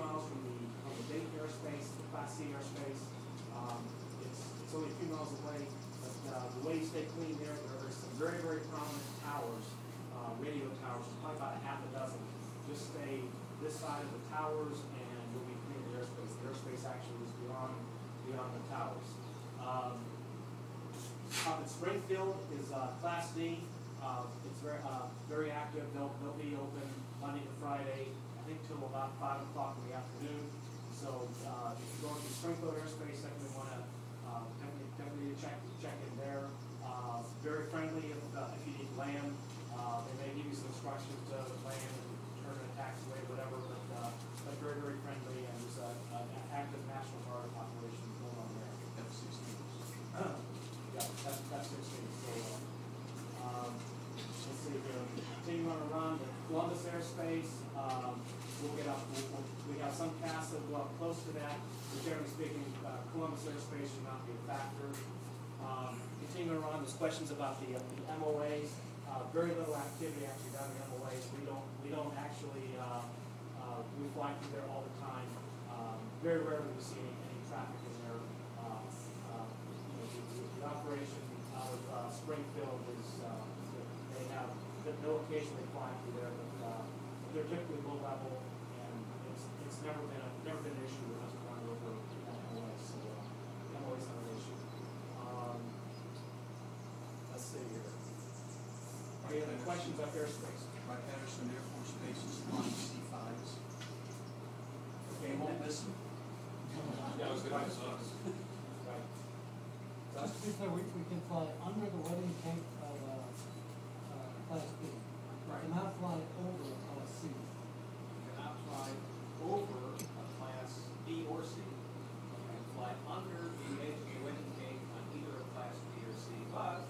miles from the Dayton airspace, the Class C airspace. It's only a few miles away, but the way you stay clean there are some very, very prominent towers, radio towers, probably about a half a dozen. Just stay this side of the towers and you'll be clean the airspace. The airspace actually is beyond the towers. Up in Springfield is Class D. It's very active. They'll be open Monday to Friday, I think till about 5 o'clock in the afternoon. So if you're going to Springfield airspace, definitely want to definitely check in there. Very friendly if you need land. They may give you some instructions to land and turn a taxiway, whatever, but very, very friendly, and there's an active National Guard operation going on there. F-16. Yeah, that's 16. So let's see here. Continuing on around the Columbus airspace, we have some casts that will go up close to that, but generally speaking, Columbus airspace should not be a factor. Continuing on, there's questions about the MOAs. Very little activity actually down in the MOAs. We don't actually we fly through there all the time. Very rarely we see any traffic in there. The operation out of Springfield is they have no occasion they fly through there, but they're typically low level, and it's never been an issue with us flying over MOAs. So MOAs not an issue. Let's see here. Any other questions about airspace? Right, Patterson Air Force Base is flying C5s. Okay, You won't miss them. Yeah, I was going to miss us. Right. Just to be clear, we can fly under the wedding cake of Class B. Right. We cannot fly over a Class C. You cannot fly over a Class B or C. You can fly under the edge of the wedding cake on either a Class B or C. But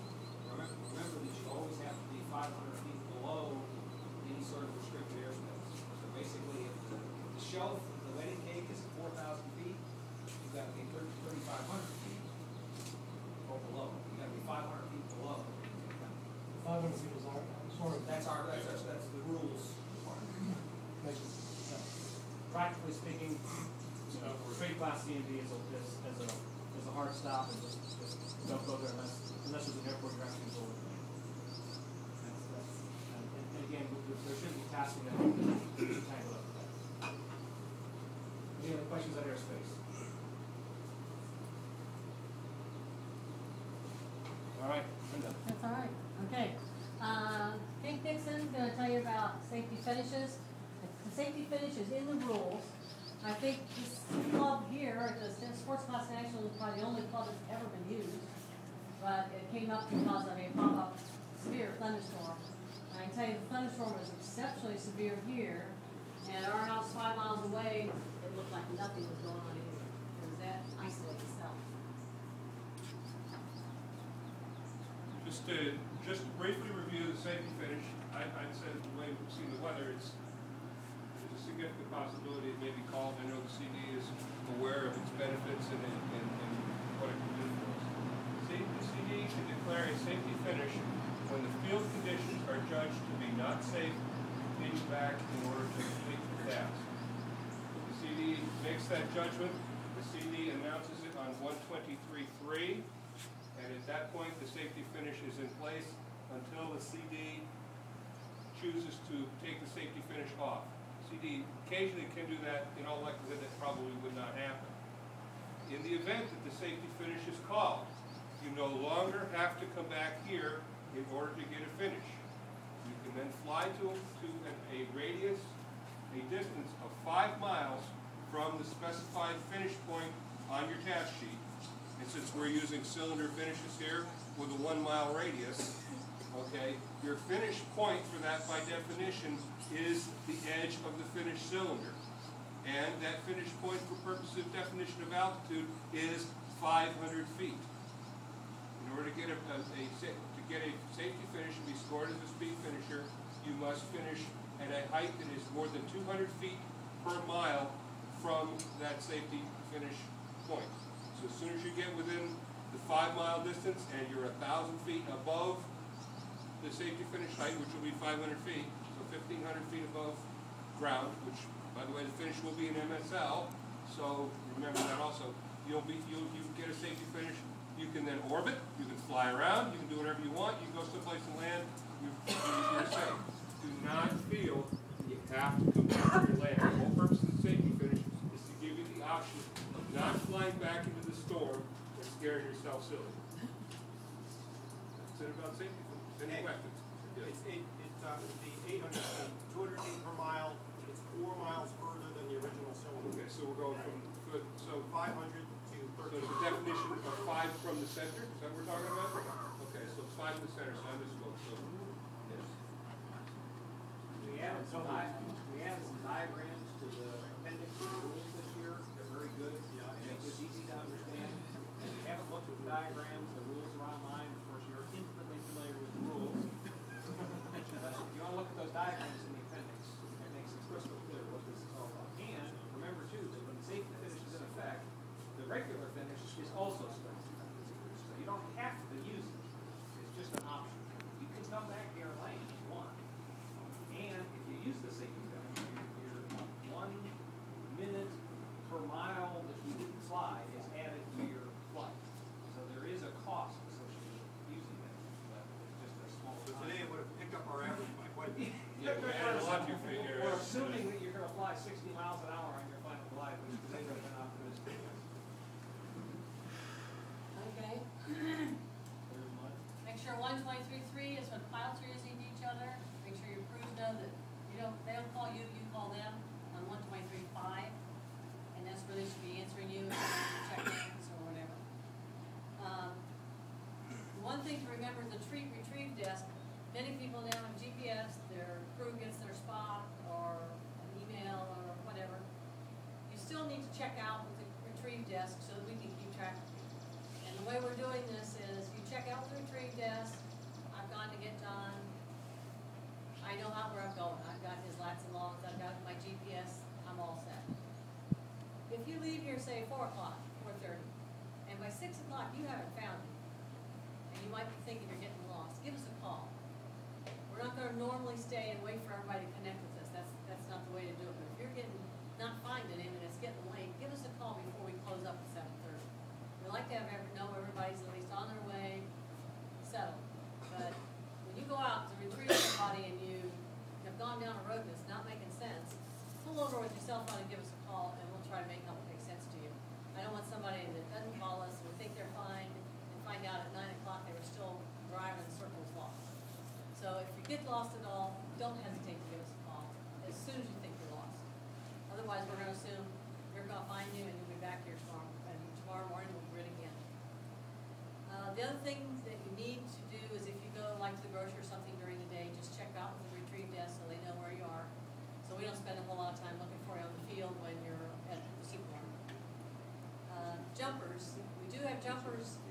remember that you always have to be 500 feet below any sort of restricted airspace. So basically, if the shelf of the wedding cake is 4,000 feet, you've got to be 3,500 feet or below. You've got to be 500 feet below. 500 feet is our sort of. That's the rules. Practically speaking, straight Class C and D is a hard stop, and just don't go there unless there's an airport you're actually going with. And again, there shouldn't be passing that tangle up. Any other questions on airspace? All right, Linda. That's all right. Okay. Hank Dixon, going to tell you about safety finishes. The safety finish is in the rules. I think this club here, the Sports Class National, is probably the only club that's ever been used. But it came up because of a pop-up severe thunderstorm. And I can tell you the thunderstorm was exceptionally severe here. And our house 5 miles away, it looked like nothing was going on either. It was that isolated itself. Just to briefly review the safety finish, I'd say the way we've seen the weather, there's a significant possibility it may be called. I know the CD is aware of its benefits and what it can do for us. The CD can declare a safety finish when the field conditions are judged to be not safe to continue back in order to complete the task. The CD makes that judgment. The CD announces it on 123.3. And at that point, the safety finish is in place until the CD chooses to take the safety finish off. CD occasionally can do that. In all likelihood, that probably would not happen. In the event that the safety finish is called, you no longer have to come back here in order to get a finish. You can then fly to a radius, a distance of 5 miles from the specified finish point on your task sheet. And since we're using cylinder finishes here with a 1 mile radius, okay, your finish point for that by definition is the edge of the finished cylinder. And that finish point for purposes of definition of altitude is 500 feet. In order to get a safety finish and be scored as a speed finisher, you must finish at a height that is more than 200 feet per mile from that safety finish point. So as soon as you get within the 5 mile distance and you're 1,000 feet above the safety finish height, which will be 500 feet, so 1,500 feet above ground, which, by the way, the finish will be an MSL, so remember that also. You get a safety finish, you can then orbit, you can fly around, you can do whatever you want, you can go someplace and land, you're safe. Do not feel you have to come back to your land. The whole purpose of the safety finish is to give you the option of not flying back into the storm and scaring yourself silly. That's it about safety finish. Any questions? It's the 800 feet, 200 feet per mile. It's 4 miles further than the original cylinder. Okay, so we're going from, so 500 to So 13. the definition of 5 from the center, is that what we're talking about? Okay, so it's 5 in the center, so I misspoke, so, yes. We added some diagrams to the appendix of the rules this year. They're very good. Yeah, it makes it easy to understand. If you haven't looked at the diagrams, the rules are online. Of course, you're intimately familiar with the rules. If you want to look at those diagrams in the appendix, it makes it crystal clear what this is all about. And remember too, that when the safety finish is in effect, the regular finish is also special. So you don't have to use it. It's just an option. You can come back here and land if you want. And if you use the safety finish, your 1 minute per mile that you didn't fly is added to your flight. So there is a cost associated with using it, but it's just a small. So today it would have picked up our average by quite a bit. Yeah, we added a lot to your figure. We're assuming that you're going to fly 60 miles an hour on your final glide, which today would have been optimistic. Okay. Make sure 123.3 is when pilots are using each other. Make sure your crews know that they don't call you, you call them on 123.5. And that's where they should be answering you if they're check-ins or whatever. One thing to remember is the retrieve desk. Many people now have GPS, their crew gets their spot or an email or whatever. You still need to check out with the retrieve desk so that we can keep track of you. And the way we're doing this is you check out the retrieve desk. I've gone to get John. I know where I'm going. I've got his lats and longs. I've got my GPS. I'm all set. If you leave here, say 4 o'clock, 4:30, and by 6 o'clock you haven't found me, and you might be thinking you're getting lost, give us a call. We're not going to normally stay and wait for everybody to connect with us. That's not the way to do it. But if you're not finding him and it's getting late, give us a call before we close up at 7:30. We like to know everybody's at least on their way, settled. But when you go out to retrieve somebody and you have gone down a road that's not making sense, pull over with your cell phone and give us a call, and we'll try to make it make sense to you. I don't want somebody that doesn't call us and we think they're fine and find out at 9 o'clock they were still driving in circles lost. So if you get lost at all, don't hesitate to give us a call as soon as you think you're lost. Otherwise, we're going to assume we're going to find you and you'll be back here tomorrow. And tomorrow morning we'll grid again. The other thing that you need to do is if you go like to the grocery or something during the day, just check out with the retrieve desk so they know where you are. So we don't spend a whole lot of time looking for you on the field when you're at the supermarket. Jumpers, we do have jumpers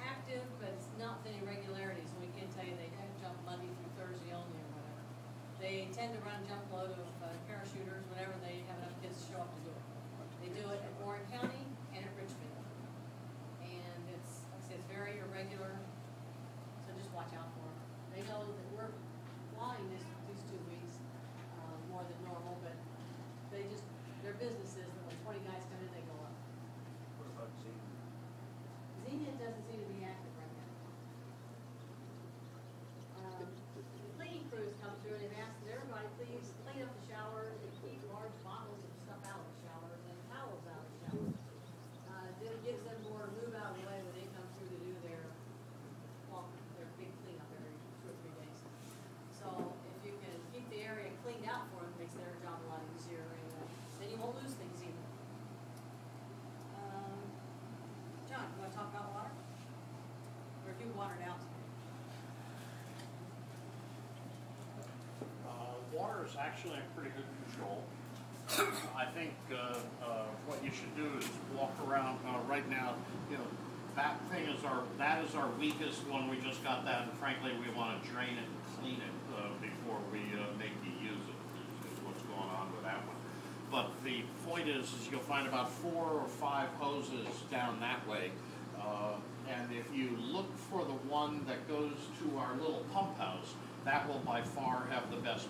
active, but it's not with any regularity, so we can't tell you they have jump Monday through Thursday only or whatever. They tend to run a jump load of parachuters whenever they have enough kids to show up to do it. They do it at Warren County and at Richmond. And it's, like I said, it's very irregular, so just watch out for them. They know that we're flying these 2 weeks more than normal, but their business is that when 20 guys come in, they go up. What about Xenia? Xenia doesn't seem to be active right now. The cleaning crews come through and they've asked that everybody please clean up the showers and keep large bottles of stuff out of the showers and towels out of the showers. It gives them more move out of the way when they come through to do their big cleanup every 2 or 3 days. So if you can keep the area cleaned out for them, it makes their job a lot easier, and then you won't lose things either. John, you want to talk about water? Or if you watered out? Water is actually in pretty good control. I think what you should do is walk around right now. That is our weakest one. We just got that, and frankly, we want to drain it and clean it before we make you use it. Is what's going on with that one. But the point is you'll find about 4 or 5 hoses down that way. And if you look for the one that goes to our little pump house, that will by far have the best